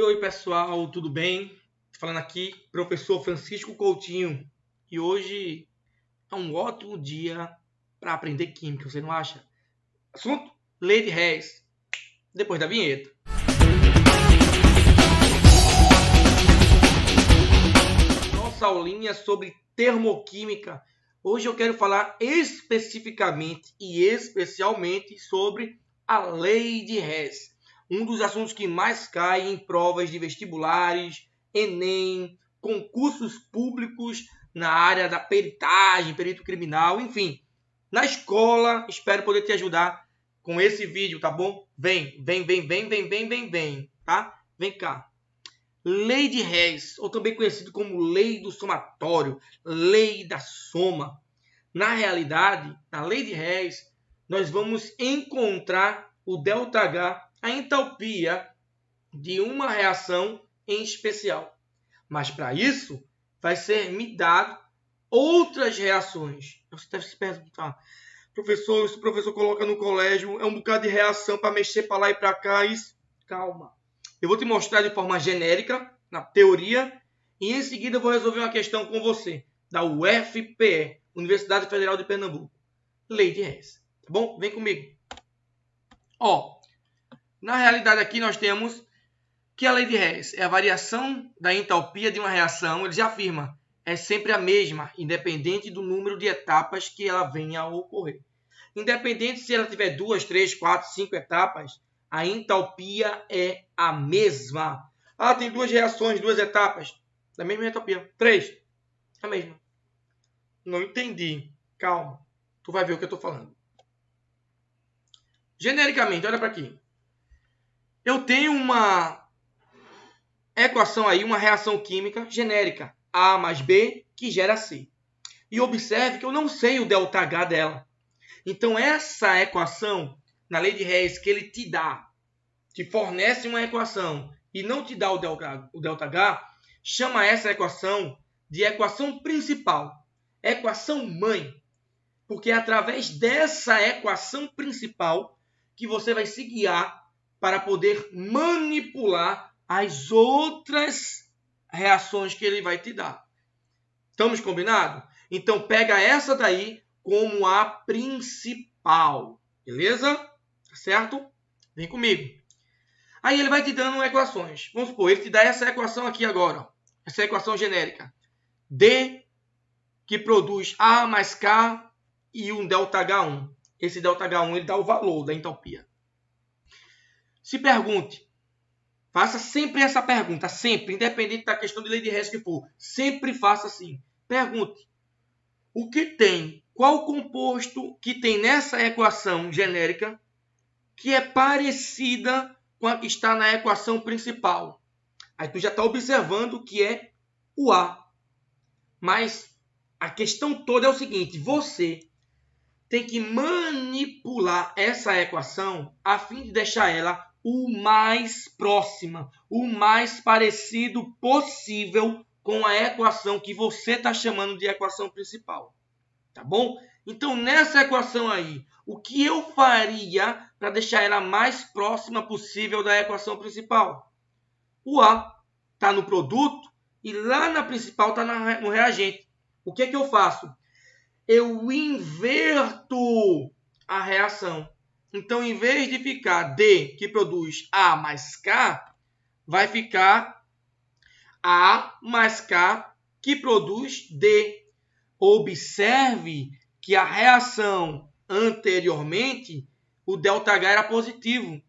Oi pessoal, tudo bem? Falando aqui, professor Francisco Coutinho. E hoje é um ótimo dia para aprender química, você não acha? Assunto? Lei de Hess. Depois da vinheta. Nossa aulinha sobre termoquímica. Hoje eu quero falar especificamente e especialmente sobre a lei de Hess. Um dos assuntos que mais cai em provas de vestibulares, Enem, concursos públicos na área da peritagem, perito criminal, enfim. Na escola, espero poder te ajudar com esse vídeo, tá bom? Vem, tá? Vem cá. Lei de Hess, ou também conhecido como lei do somatório, lei da soma. Na realidade, na lei de Hess, nós vamos encontrar o ΔH, a entalpia de uma reação em especial. Mas para isso, vai ser me dado outras reações. Você deve se perguntar, professor, se o professor coloca no colégio, é um bocado de reação para mexer para lá e para cá. Isso. Calma. Eu vou te mostrar de forma genérica, na teoria, e em seguida eu vou resolver uma questão com você, da UFPE, Universidade Federal de Pernambuco. Lei de Hess. Tá bom? Vem comigo. Na realidade aqui nós temos que a lei de Hess é a variação da entalpia de uma reação, ele já afirma, é sempre a mesma, independente do número de etapas que ela venha a ocorrer. Independente se ela tiver 2, 3, 4, 5 etapas, a entalpia é a mesma. Tem 2 reações, 2 etapas, da mesma entalpia. 3, a mesma. Não entendi. Calma, tu vai ver o que eu estou falando. Genericamente, olha para aqui. Eu tenho uma equação aí, uma reação química genérica, A mais B, que gera C. E observe que eu não sei o ΔH dela. Então, essa equação, na lei de Hess, que ele te dá, te fornece uma equação e não te dá o ΔH, chama essa equação de equação principal, equação mãe. Porque é através dessa equação principal que você vai se guiar para poder manipular as outras reações que ele vai te dar. Estamos combinados? Então, pega essa daí como a principal. Beleza? Tá certo? Vem comigo. Aí ele vai te dando equações. Vamos supor, ele te dá essa equação aqui agora. Essa equação genérica. D, que produz A mais K e um ΔH1. Esse ΔH1 ele dá o valor da entalpia. Se pergunte. Faça sempre essa pergunta. Sempre. Independente da questão de lei de Hess que for. Sempre faça assim. Pergunte. O que tem? Qual composto que tem nessa equação genérica que é parecida com a que está na equação principal? Aí tu já está observando que é o A. Mas a questão toda é o seguinte. Você tem que manipular essa equação a fim de deixar ela o mais próxima, o mais parecido possível com a equação que você está chamando de equação principal. Tá bom? Então, nessa equação aí, o que eu faria para deixar ela mais próxima possível da equação principal? O A está no produto e lá na principal está no reagente. O que é que eu faço? Eu inverto a reação. Então, em vez de ficar D, que produz A mais K, vai ficar A mais K, que produz D. Observe que a reação anteriormente, o ΔH era positivo.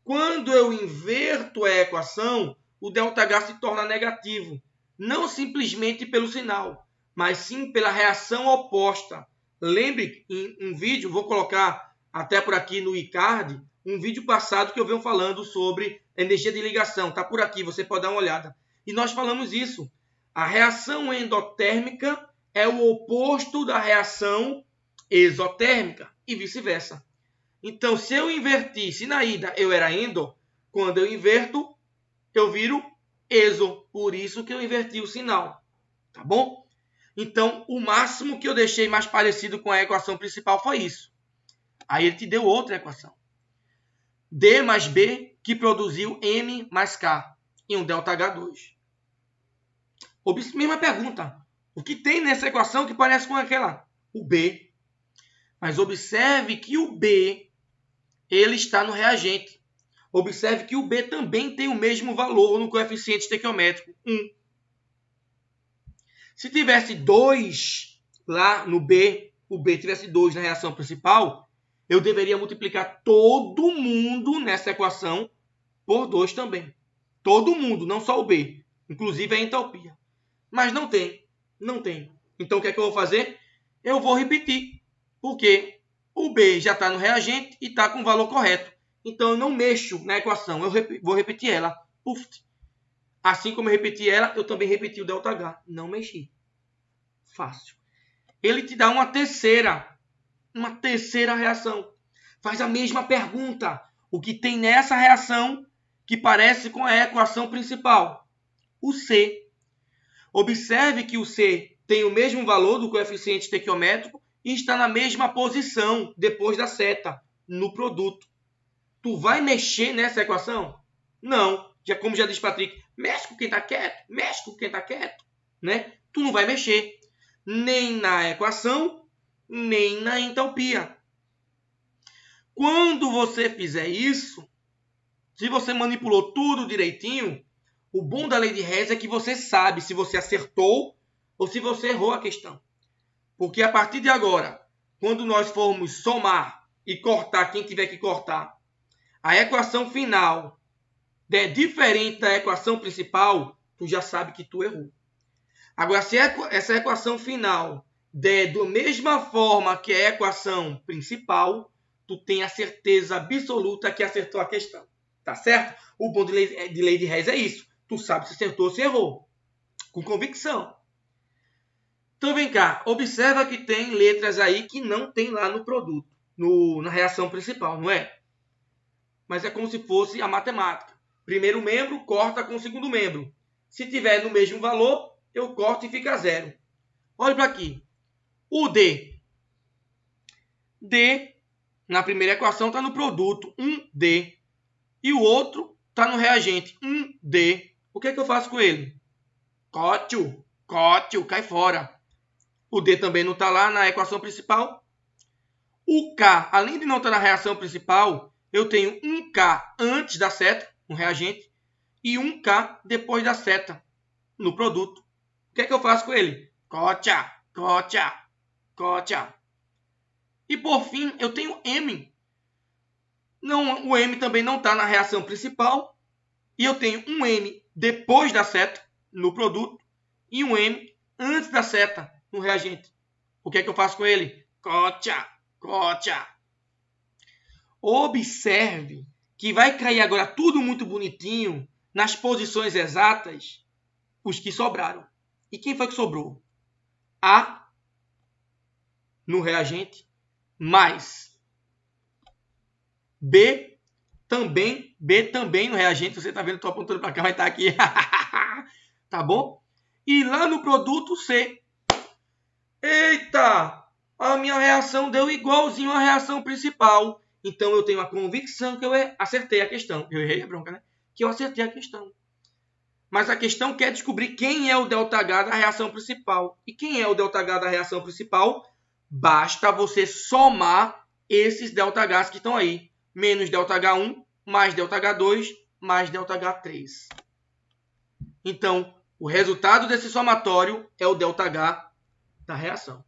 Quando eu inverto a equação, o ΔH se torna negativo. Não simplesmente pelo sinal, mas sim pela reação oposta. Lembre, em um vídeo, vou colocar até por aqui no iCard, um vídeo passado que eu venho falando sobre energia de ligação. Está por aqui, você pode dar uma olhada. E nós falamos isso. A reação endotérmica é o oposto da reação exotérmica e vice-versa. Então, se eu invertir, se na ida eu era endo, quando eu inverto, eu viro exo. Por isso que eu inverti o sinal. Tá bom? Então, o máximo que eu deixei mais parecido com a equação principal foi isso. Aí ele te deu outra equação. D mais B, que produziu M mais K. e um ΔH2. Mesma pergunta. O que tem nessa equação que parece com aquela? O B. Mas observe que o B ele está no reagente. Observe que o B também tem o mesmo valor no coeficiente estequiométrico, 1. Se tivesse 2 lá no B, o B tivesse 2 na reação principal, eu deveria multiplicar todo mundo nessa equação por 2 também. Todo mundo, não só o B. Inclusive a entalpia. Mas não tem. Não tem. Então o que é que eu vou fazer? Eu vou repetir. Porque o B já está no reagente e está com o valor correto. Então eu não mexo na equação. Eu vou repetir ela. Puf. Assim como eu repeti ela, eu também repeti o ΔH. Não mexi. Fácil. Ele te dá uma terceira reação. Faz a mesma pergunta. O que tem nessa reação que parece com a equação principal? O C. Observe que o C tem o mesmo valor do coeficiente estequiométrico e está na mesma posição depois da seta, no produto. Tu vai mexer nessa equação? Não. Como já diz Patrick, mexe com quem está quieto, mexe com quem está quieto. Né? Tu não vai mexer nem na equação, nem na entalpia. Quando você fizer isso, se você manipulou tudo direitinho, o bom da lei de Hess é que você sabe se você acertou ou se você errou a questão. Porque a partir de agora, quando nós formos somar e cortar quem tiver que cortar, a equação final der diferente da equação principal, tu já sabe que tu errou. Agora, se essa equação final der da mesma forma que a equação principal, tu tem a certeza absoluta que acertou a questão. Tá certo? O bom de lei de Hess é isso. Tu sabe se acertou ou se errou. Com convicção. Então vem cá. Observa que tem letras aí que não tem lá no produto. Na reação principal, não é? Mas é como se fosse a matemática. Primeiro membro corta com o segundo membro. Se tiver no mesmo valor, eu corto e fica 0. Olha para aqui. O D. D, na primeira equação, está no produto, 1D. E o outro está no reagente, 1D. O que é que eu faço com ele? Cótio, cai fora. O D também não está lá na equação principal. O K, além de não estar na reação principal, eu tenho 1K antes da seta, no reagente, e 1K depois da seta, no produto. O que é que eu faço com ele? Cótia. E por fim, eu tenho M. Não, o M também não está na reação principal. E eu tenho um M depois da seta, no produto, e um M antes da seta, no reagente. O que é que eu faço com ele? Cótia. Observe que vai cair agora tudo muito bonitinho nas posições exatas, os que sobraram. E quem foi que sobrou? A no reagente mais B também no reagente. Você está vendo, estou apontando para cá, mas está aqui. Tá bom? E lá no produto C. Eita! A minha reação deu igualzinho à reação principal. Então eu tenho a convicção que eu acertei a questão. Eu errei a bronca, né? Que eu acertei a questão. Mas a questão quer descobrir quem é o ΔH da reação principal. E quem é o ΔH da reação principal? Basta você somar esses ΔHs que estão aí. Menos ΔH1, mais ΔH2, mais ΔH3. Então, o resultado desse somatório é o ΔH da reação.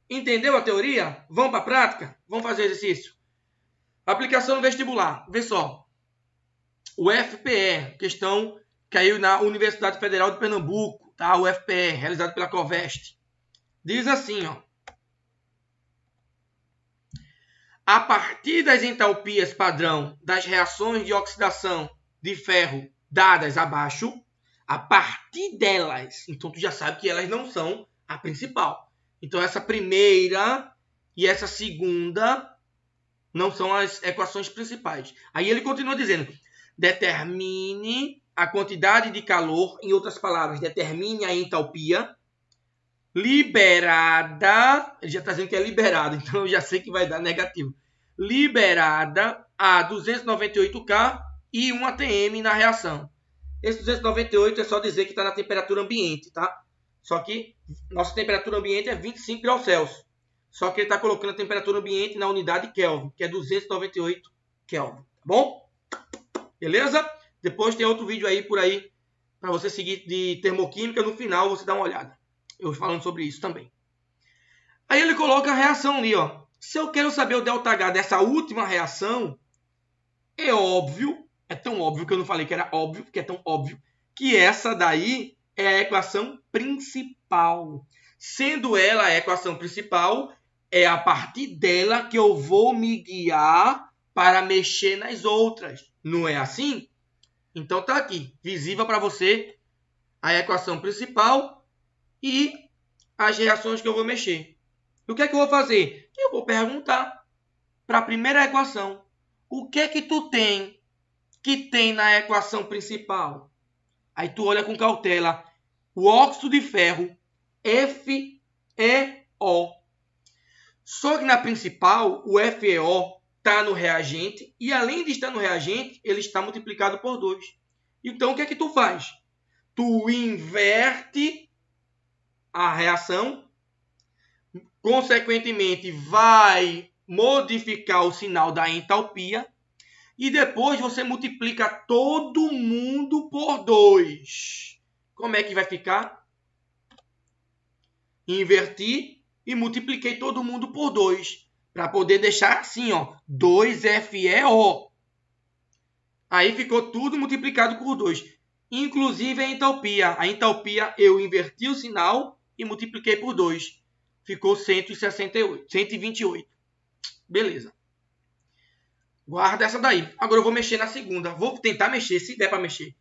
Entendeu a teoria? Vamos para a prática? Vamos fazer exercício. Aplicação no vestibular. Vê só. O FPE, questão caiu na Universidade Federal de Pernambuco, tá? O FPE, realizado pela Covest. Diz assim, ó. A partir das entalpias padrão das reações de oxidação de ferro dadas abaixo, a partir delas, então tu já sabe que elas não são a principal. Então essa primeira e essa segunda não são as equações principais. Aí ele continua dizendo, determine a quantidade de calor, em outras palavras, determine a entalpia liberada, ele já está dizendo que é liberada, então eu já sei que vai dar negativo, liberada a 298K e 1 atm na reação. Esse 298 é só dizer que está na temperatura ambiente, tá? Só que nossa temperatura ambiente é 25 graus Celsius. Só que ele está colocando a temperatura ambiente na unidade Kelvin, que é 298 Kelvin, tá bom? Beleza? Depois tem outro vídeo aí por aí para você seguir de termoquímica. No final você dá uma olhada. Eu falando sobre isso também. Aí ele coloca a reação ali, ó. Se eu quero saber o ΔH dessa última reação, é óbvio, é tão óbvio que eu não falei que era óbvio, porque é tão óbvio, que essa daí é a equação principal. Sendo ela a equação principal, é a partir dela que eu vou me guiar para mexer nas outras. Não é assim? Então tá aqui, visível para você a equação principal e as reações que eu vou mexer. O que é que eu vou fazer? Eu vou perguntar para a primeira equação. O que é que tu tem que tem na equação principal? Aí tu olha com cautela. O óxido de ferro, FeO. Só que na principal, o FeO está no reagente e além de estar no reagente, ele está multiplicado por 2. Então, o que é que tu faz? Tu inverte a reação, consequentemente, vai modificar o sinal da entalpia e depois você multiplica todo mundo por 2. Como é que vai ficar? Inverti e multipliquei todo mundo por 2. Para poder deixar assim, ó, 2FeO. Aí ficou tudo multiplicado por 2. Inclusive a entalpia. A entalpia eu inverti o sinal e multipliquei por 2. Ficou 128. Beleza. Guarda essa daí. Agora eu vou mexer na segunda. Vou tentar mexer, se der para mexer.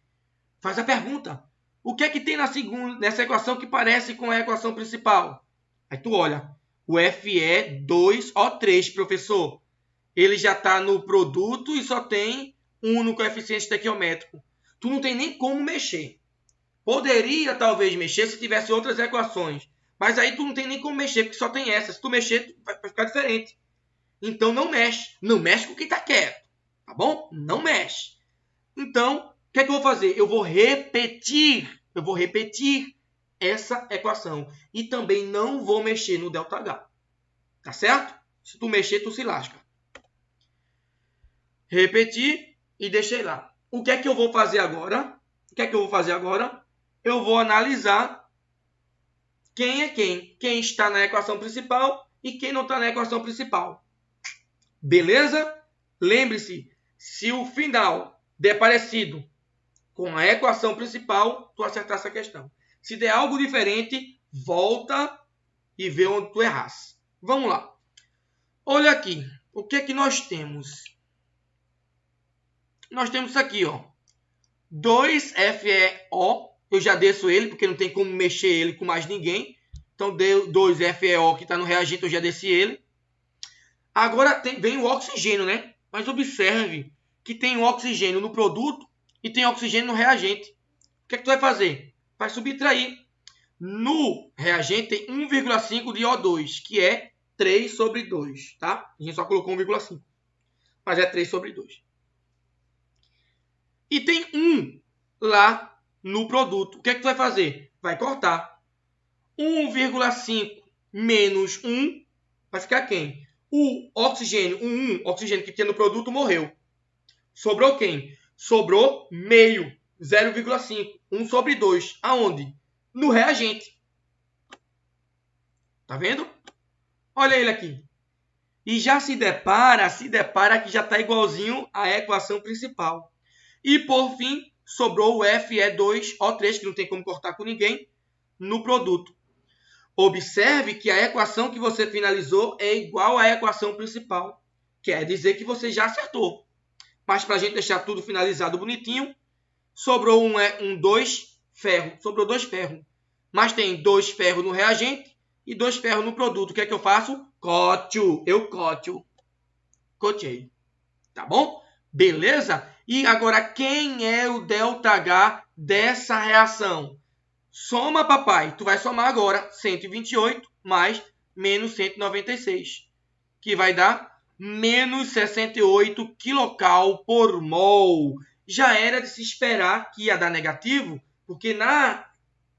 Faz a pergunta. O que é que tem na segunda, nessa equação que parece com a equação principal? Aí tu olha. O Fe2O3, professor. Ele já está no produto e só tem 1 no coeficiente estequiométrico. Tu não tem nem como mexer. Poderia talvez mexer se tivesse outras equações. Mas aí tu não tem nem como mexer, porque só tem essa. Se tu mexer, vai ficar diferente. Então não mexe. Não mexe com quem está quieto. Tá bom? Não mexe. Então, o que é que eu vou fazer? Eu vou repetir essa equação. E também não vou mexer no ΔH. Tá certo? Se tu mexer, tu se lasca. Repetir e deixei lá. O que é que eu vou fazer agora? Eu vou analisar quem é quem. Quem está na equação principal e quem não está na equação principal. Beleza? Lembre-se, se o final der parecido com a equação principal, tu acertar essa questão. Se der algo diferente, volta e vê onde tu errasse. Vamos lá. Olha aqui. O que é que nós temos? Nós temos isso aqui, ó. 2FeO. Eu já desço ele, porque não tem como mexer ele com mais ninguém. Então, 2FeO que está no reagente, eu já desci ele. Agora vem o oxigênio, né? Mas observe que tem o oxigênio no produto e tem oxigênio no reagente. O que é que tu vai fazer? Vai subtrair. No reagente tem 1,5 de O2, que é 3 sobre 2, tá? A gente só colocou 1,5. Mas é 3 sobre 2. E tem 1 lá no produto. O que é que tu vai fazer? Vai cortar. 1,5 menos 1 vai ficar quem? O oxigênio, o oxigênio que tinha no produto morreu. Sobrou quem? Sobrou meio, 0,5. 1 sobre 2. Aonde? No reagente. Tá vendo? Olha ele aqui. E já se depara que já está igualzinho à equação principal. E por fim, sobrou o Fe2O3, que não tem como cortar com ninguém, no produto. Observe que a equação que você finalizou é igual à equação principal. Quer dizer que você já acertou. Mas para a gente deixar tudo finalizado bonitinho, sobrou dois ferros. Sobrou 2 ferros. Mas tem 2 ferros no reagente e 2 ferros no produto. O que é que eu faço? Coto. Eu coto. Cotei. Tá bom? Beleza? E agora, quem é o ΔH dessa reação? Soma, papai. Tu vai somar agora 128 mais menos 196. Que vai dar menos 68 kcal por mol. já era de se esperar que ia dar negativo, porque na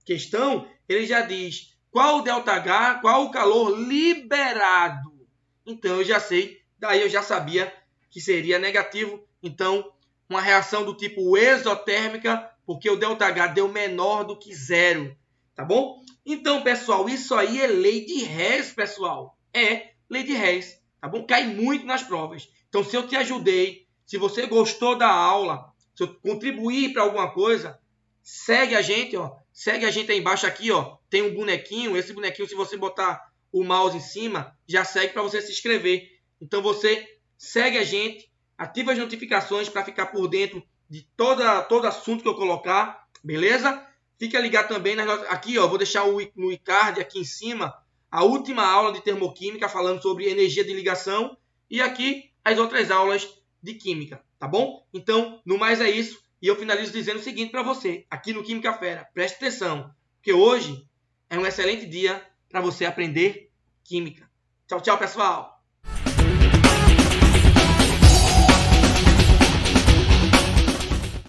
questão ele já diz qual o ΔH, qual o calor liberado. Então eu já sei, daí eu já sabia que seria negativo. Então, uma reação do tipo exotérmica, porque o ΔH deu menor do que zero, tá bom? Então, pessoal, isso aí é lei de Hess, pessoal. É lei de Hess, tá bom? Cai muito nas provas. Então, se eu te ajudei, se você gostou da aula, se eu contribuir para alguma coisa, segue a gente, ó. Segue a gente aí embaixo aqui, ó. Tem um bonequinho. Esse bonequinho, se você botar o mouse em cima, já segue para você se inscrever. Então, você segue a gente, ativa as notificações para ficar por dentro de todo assunto que eu colocar, beleza? Fica ligado também aqui, ó, vou deixar no iCard aqui em cima a última aula de termoquímica falando sobre energia de ligação e aqui as outras aulas de química, tá bom? Então, no mais é isso. E eu finalizo dizendo o seguinte para você, aqui no Química Fera, preste atenção, porque hoje é um excelente dia para você aprender química. Tchau, tchau, pessoal!